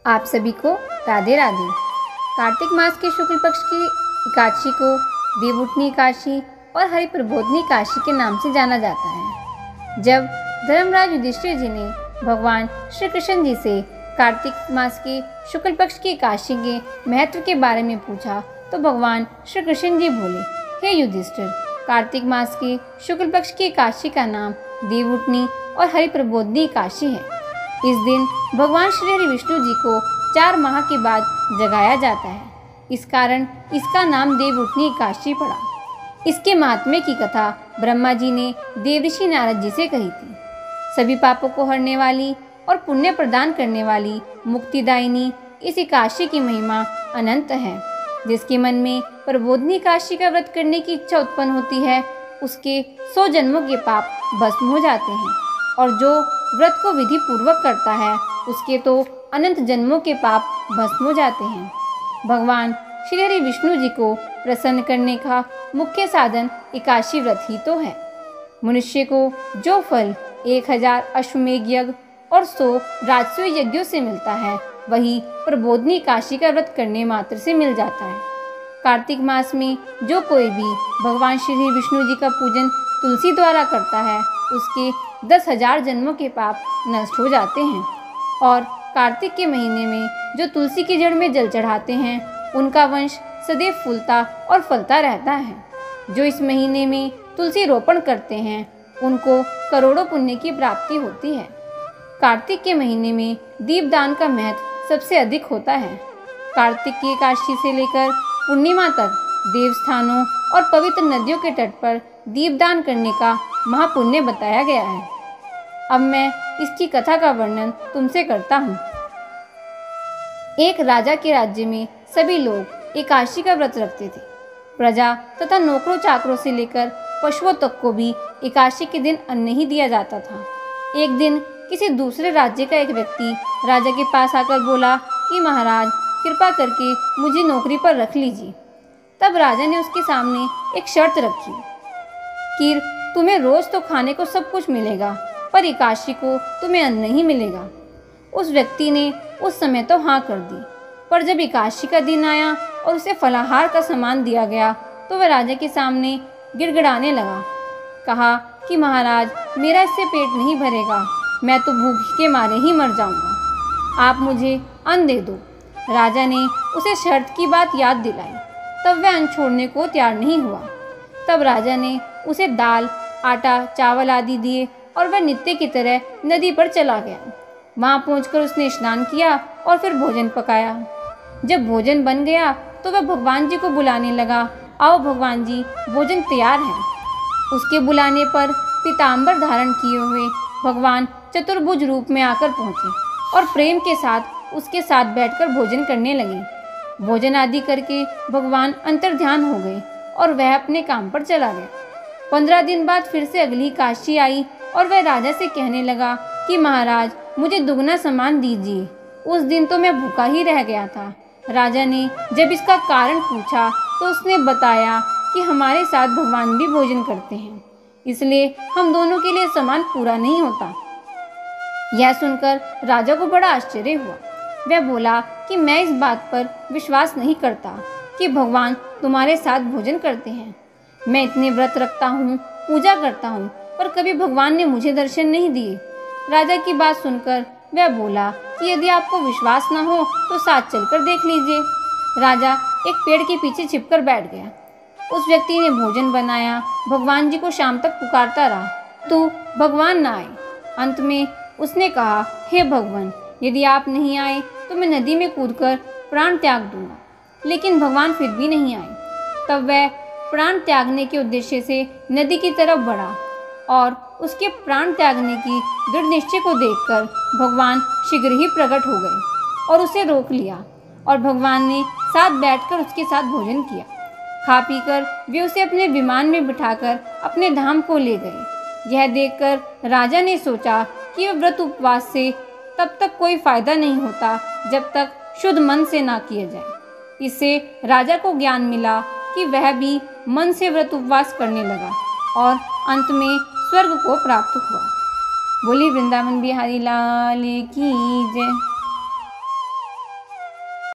आप सभी को राधे राधे। कार्तिक मास के शुक्ल पक्ष की एकादशी को देवउठनी एकादशी और हरिप्रबोधनी एकादशी के नाम से जाना जाता है। जब धर्मराज युधिष्ठिर जी ने भगवान श्री कृष्ण जी से कार्तिक मास के शुक्ल पक्ष की एकादशी के महत्व के बारे में पूछा तो भगवान श्री कृष्ण जी बोले, हे युधिष्ठिर, कार्तिक मास के शुक्ल पक्ष की एकादशी का नाम देवउठनी और हरिप्रबोधनी एकादशी है। इस दिन भगवान श्री हरि विष्णु जी को 4 माह के बाद जगाया जाता है। इस कारण इसका नाम देवउठनी एकादशी पड़ा। इसके महात्म्य की कथा ब्रह्मा जी ने देवऋषि नारद जी से कही थी। सभी पापों को हरने वाली और पुण्य प्रदान करने वाली मुक्तिदायिनी इस एकादशी की महिमा अनंत है। जिसके मन में प्रबोधनी एकादशी का व्रत करने की इच्छा उत्पन्न होती है, उसके 100 जन्मों के पाप भस्म हो जाते हैं, और जो व्रत को विधि पूर्वक करता है उसके तो अनंत जन्मों के पाप भस्म हो जाते हैं। भगवान श्री हरि विष्णु जी को प्रसन्न करने का मुख्य साधन एकादशी व्रत ही तो है। मनुष्य को जो फल 1000 अश्वमेध यज्ञ और 100 राजसूय यज्ञों से मिलता है, वही प्रबोधनी एकादशी का व्रत करने मात्र से मिल जाता है। कार्तिक मास में जो कोई भी भगवान श्री हरि विष्णु जी का पूजन तुलसी द्वारा करता है, उसके 10,000 जन्मों के पाप नष्ट हो जाते हैं। और कार्तिक के महीने में जो तुलसी की जड़ में जल चढ़ाते हैं, उनका वंश सदैव फूलता और फलता रहता है। जो इस महीने में तुलसी रोपण करते हैं, उनको करोड़ों पुण्य की प्राप्ति होती है। कार्तिक के महीने में दीपदान का महत्व सबसे अधिक होता है। कार्तिक की एकादशी से लेकर पूर्णिमा तक देवस्थानों और पवित्र नदियों के तट पर दीपदान करने का महापुण्य बताया गया है। अब मैं इसकी कथा का वर्णन तुमसे करता हूँ। एक राजा के राज्य में सभी लोग एकादशी का व्रत रखते थे। प्रजा तथा नौकरों चाकरों से लेकर पशुओं तक को भी एकादशी के दिन अन्न ही दिया जाता था। एक दिन किसी दूसरे राज्य का एक व्यक्ति राजा के पास आकर बोला कि महाराज, कृपा करके मुझे नौकरी पर रख लीजिए। तब राजा ने उसके सामने एक शर्त रखी कि तुम्हें रोज तो खाने को सब कुछ मिलेगा, पर एकादशी को तुम्हें अन्न नहीं मिलेगा। उस व्यक्ति ने उस समय तो हाँ कर दी, पर जब एकादशी का दिन आया और उसे फलाहार का सामान दिया गया तो वह राजा के सामने गिड़गिड़ाने लगा। कहा कि महाराज, मेरा इससे पेट नहीं भरेगा, मैं तो भूख के मारे ही मर जाऊंगा, आप मुझे अन्न दे दो। राजा ने उसे शर्त की बात याद दिलाई, तब वह अन्न छोड़ने को तैयार नहीं हुआ। तब राजा ने उसे दाल, आटा, चावल आदि दिए और वह नित्य की तरह नदी पर चला गया। वहां पहुंचकर उसने स्नान किया और फिर भोजन पकाया। जब भोजन बन गया तो वह भगवान जी को बुलाने लगा, आओ भगवान जी, भोजन तैयार है। उसके बुलाने पर पीताम्बर धारण किए हुए भगवान चतुर्भुज रूप में आकर पहुंचे और प्रेम के साथ उसके साथ बैठकर भोजन करने लगे। भोजन आदि करके भगवान अंतर्ध्यान हो गए और वह अपने काम पर चला गया। 15 दिन बाद फिर से अगली एकादशी आई और वह राजा से कहने लगा कि महाराज, मुझे दुगना सामान दीजिए, उस दिन तो मैं भूखा ही रह गया था। राजा ने जब इसका कारण पूछा तो उसने बताया कि हमारे साथ भगवान भी भोजन करते हैं, इसलिए हम दोनों के लिए सामान पूरा नहीं होता। यह सुनकर राजा को बड़ा आश्चर्य हुआ। वह बोला कि मैं इस बात पर विश्वास नहीं करता कि भगवान तुम्हारे साथ भोजन करते हैं। मैं इतने व्रत रखता हूँ, पूजा करता हूँ, पर कभी भगवान ने मुझे दर्शन नहीं दिए। राजा की बात सुनकर वह बोला कि यदि आपको विश्वास न हो तो साथ चलकर देख लीजिए। राजा एक पेड़ के पीछे छिपकर बैठ गया। उस व्यक्ति ने भोजन बनाया, भगवान जी को शाम तक पुकारता रहा, तो भगवान न आए। अंत में उसने कहा, हे भगवान, यदि आप नहीं आए तो मैं नदी में कूदकर प्राण त्याग दूंगा। लेकिन भगवान फिर भी नहीं आए। तब वह प्राण त्यागने के उद्देश्य से नदी की तरफ बढ़ा और उसके प्राण त्यागने की दृढ़ निश्चय को देखकर भगवान शीघ्र ही प्रकट हो गए और उसे रोक लिया, और भगवान ने साथ बैठकर उसके साथ भोजन किया। खा पीकर वे उसे अपने विमान में बिठाकर अपने धाम को ले गए। यह देखकर राजा ने सोचा कि वह व्रत उपवास से तब तक कोई फायदा नहीं होता जब तक शुद्ध मन से ना किया जाए। इससे राजा को ज्ञान मिला कि वह भी मन से व्रत उपवास करने लगा और अंत में स्वर्ग को प्राप्त हुआ। बोली वृंदावन बिहारी लाल की जय।